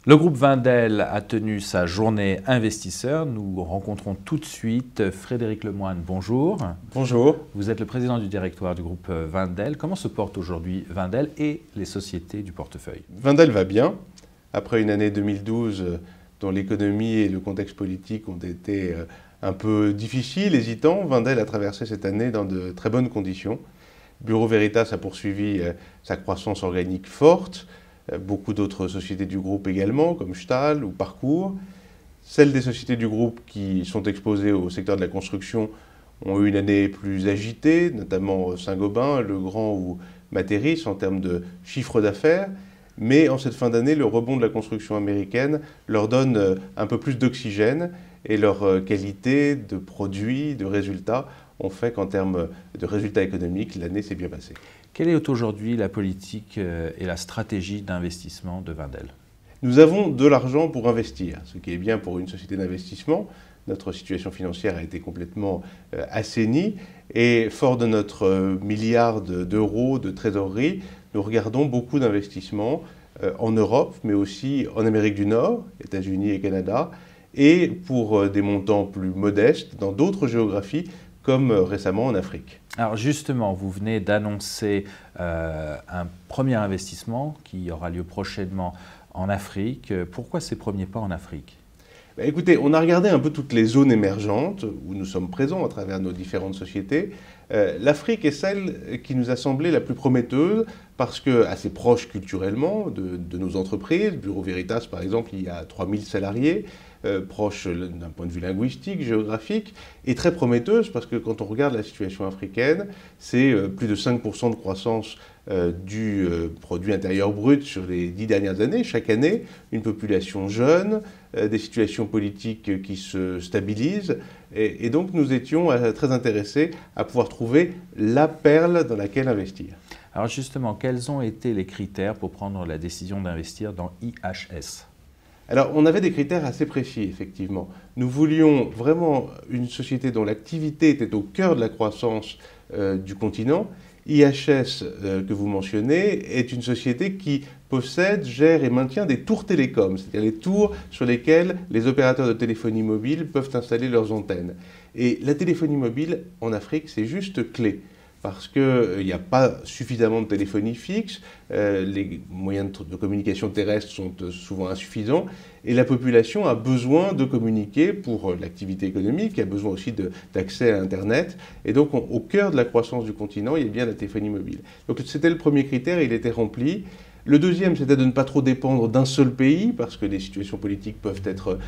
Le groupe Wendel a tenu sa journée investisseur. Nous rencontrons tout de suite Frédéric Lemoine. Bonjour. Bonjour. Vous êtes le président du directoire du groupe Wendel. Comment se porte aujourd'hui Wendel et les sociétés du portefeuille? Wendel va bien. Après une année 2012 dont l'économie et le contexte politique ont été un peu difficiles, hésitants, Wendel a traversé cette année dans de très bonnes conditions. Bureau Veritas a poursuivi sa croissance organique forte. Beaucoup d'autres sociétés du groupe également, comme Stahl ou Parcours. Celles des sociétés du groupe qui sont exposées au secteur de la construction ont eu une année plus agitée, notamment Saint-Gobain, Legrand ou Materis en termes de chiffre d'affaires. Mais en cette fin d'année, le rebond de la construction américaine leur donne un peu plus d'oxygène et leur qualité de produits, de résultats ont fait qu'en termes de résultats économiques, l'année s'est bien passée. Quelle est aujourd'hui la politique et la stratégie d'investissement de Wendel? Nous avons de l'argent pour investir, ce qui est bien pour une société d'investissement. Notre situation financière a été complètement assainie et fort de notre milliard d'euros de trésorerie, nous regardons beaucoup d'investissements en Europe, mais aussi en Amérique du Nord, États-Unis et Canada, et pour des montants plus modestes dans d'autres géographies, comme récemment en Afrique. Alors justement, vous venez d'annoncer un premier investissement qui aura lieu prochainement en Afrique. Pourquoi ces premiers pas en Afrique? Écoutez, on a regardé un peu toutes les zones émergentes où nous sommes présents à travers nos différentes sociétés. L'Afrique est celle qui nous a semblé la plus prometteuse parce que assez proche culturellement de nos entreprises. Bureau Veritas, par exemple, il y a 3000 salariés, proche d'un point de vue linguistique, géographique, et très prometteuse parce que quand on regarde la situation africaine, c'est plus de 5% de croissance du produit intérieur brut sur les 10 dernières années. Chaque année, une population jeune, des situations politiques qui se stabilisent. Et donc, nous étions très intéressés à pouvoir trouver la perle dans laquelle investir. Alors justement, quels ont été les critères pour prendre la décision d'investir dans IHS? Alors, on avait des critères assez précis, effectivement. Nous voulions vraiment une société dont l'activité était au cœur de la croissance du continent. IHS, que vous mentionnez, est une société qui possède, gère et maintient des tours télécoms, c'est-à-dire les tours sur lesquels les opérateurs de téléphonie mobile peuvent installer leurs antennes. Et la téléphonie mobile, en Afrique, c'est juste clé. Parce qu'il n'y a pas suffisamment de téléphonie fixe, les moyens de communication terrestre sont souvent insuffisants, et la population a besoin de communiquer pour l'activité économique, a besoin aussi d'accès à Internet, et donc au cœur de la croissance du continent, il y a bien la téléphonie mobile. Donc c'était le premier critère, il était rempli. Le deuxième, c'était de ne pas trop dépendre d'un seul pays, parce que les situations politiques peuvent être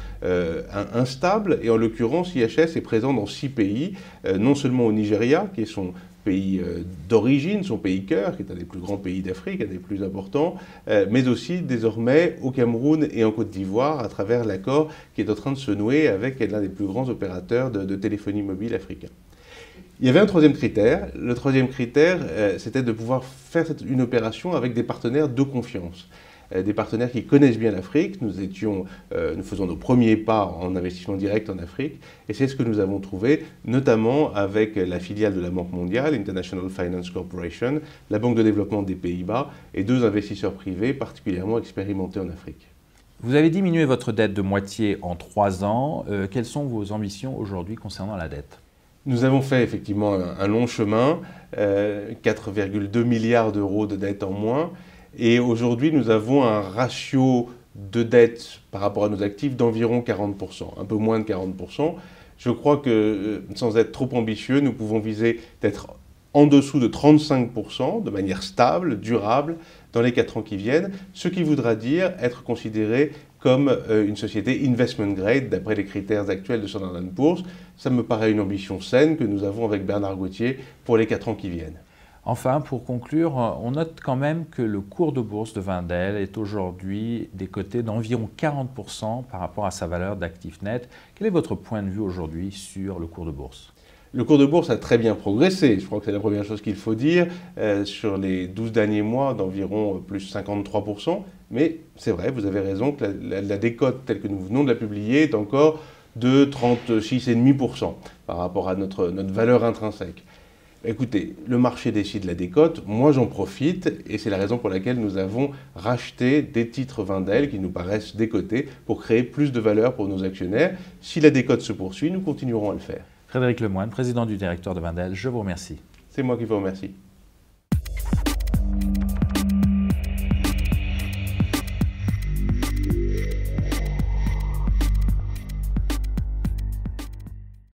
instables, et en l'occurrence, IHS est présent dans 6 pays, non seulement au Nigeria, qui est son pays d'origine, son pays cœur, qui est un des plus grands pays d'Afrique, un des plus importants, mais aussi désormais au Cameroun et en Côte d'Ivoire, à travers l'accord qui est en train de se nouer avec l'un des plus grands opérateurs de téléphonie mobile africains. Il y avait un troisième critère. Le troisième critère, c'était de pouvoir faire une opération avec des partenaires de confiance. Des partenaires qui connaissent bien l'Afrique. Nous faisons nos premiers pas en investissement direct en Afrique. Et c'est ce que nous avons trouvé, notamment avec la filiale de la Banque mondiale, International Finance Corporation, la Banque de développement des Pays-Bas, et 2 investisseurs privés particulièrement expérimentés en Afrique. Vous avez diminué votre dette de moitié en 3 ans. Quelles sont vos ambitions aujourd'hui concernant la dette? Nous avons fait effectivement un long chemin, 4,2 milliards d'euros de dette en moins. Et aujourd'hui, nous avons un ratio de dette par rapport à nos actifs d'environ 40%, un peu moins de 40%. Je crois que, sans être trop ambitieux, nous pouvons viser d'être en dessous de 35%, de manière stable, durable, dans les 4 ans qui viennent, ce qui voudra dire être considéré comme une société investment grade, d'après les critères actuels de Standard & Poor's. Ça me paraît une ambition saine que nous avons avec Bernard Gauthier pour les 4 ans qui viennent. Enfin, pour conclure, on note quand même que le cours de bourse de Wendel est aujourd'hui décoté d'environ 40% par rapport à sa valeur d'actif net. Quel est votre point de vue aujourd'hui sur le cours de bourse? Le cours de bourse a très bien progressé, je crois que c'est la première chose qu'il faut dire, sur les 12 derniers mois d'environ plus 53%, mais c'est vrai, vous avez raison que la décote telle que nous venons de la publier est encore de 36,5% par rapport à notre valeur intrinsèque. Écoutez, le marché décide la décote, moi j'en profite et c'est la raison pour laquelle nous avons racheté des titres Wendel qui nous paraissent décotés pour créer plus de valeur pour nos actionnaires. Si la décote se poursuit, nous continuerons à le faire. Frédéric Lemoine, président du directoire de Wendel, je vous remercie. C'est moi qui vous remercie.